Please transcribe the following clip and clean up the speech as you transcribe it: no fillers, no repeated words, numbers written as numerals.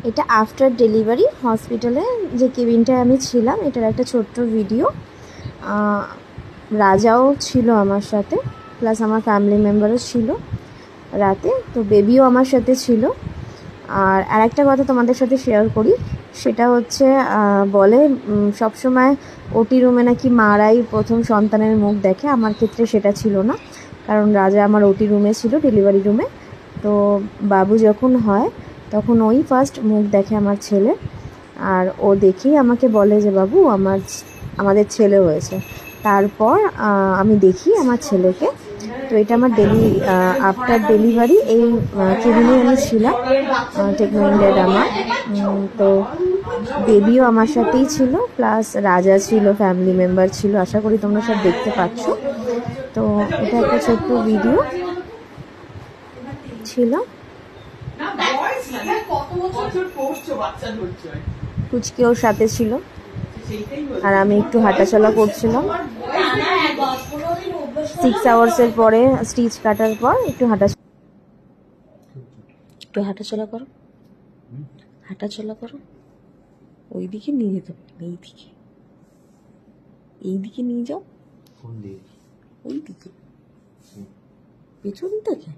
এটা after delivery হসপিটালে যে কেবিনটায় আমি ছিলাম এটার একটা ছোট্ট ভিডিও। রাজাও ছিল আমার সাথে, প্লাস আমার ফ্যামিলি মেম্বারও ছিল রাতে, তো বেবিও আমার সাথে ছিল। আর আরেকটা কথা তোমাদের সাথে শেয়ার করি, সেটা হচ্ছে বলে সবসময় ওটি রুমে নাকি মারাই প্রথম সন্তানের মুখ দেখে। আমার ক্ষেত্রে সেটা ছিল না, কারণ রাজা আমার ওটি রুমে ছিল, ডেলিভারি রুমে। তো বাবু যখন হয় তখন ওই ফার্স্ট মুখ দেখে আমার ছেলে, আর ও দেখেই আমাকে বলে যে বাবু আমাদের ছেলে হয়েছে। তারপর আমি দেখি আমার ছেলেকে। তো এটা আমার আফটার ডেলিভারি এই কেবিনে আমি ছিলাম, টেকনো ইন্ডিয়ার আমার। তো বেবিও আমার সাথেই ছিল, প্লাস রাজা ছিল, ফ্যামিলি মেম্বার ছিল। আশা করি তোমরা সব দেখতে পাচ্ছ। তো এটা একটা ছোট্ট ভিডিও ছিল। কুচকি ওর সাথে ছিল, আর আমি একটু হাঁটাচলা করছিলাম। 6 আওয়ার্সের পরে স্টিচ কাটার পর একটু হাঁটাচলা করো, হাঁটাচলা করো। ওইদিকে নিয়ে যেতে হবে, এইদিকে নিয়ে যাও। ওইদিকে পেছন থেকে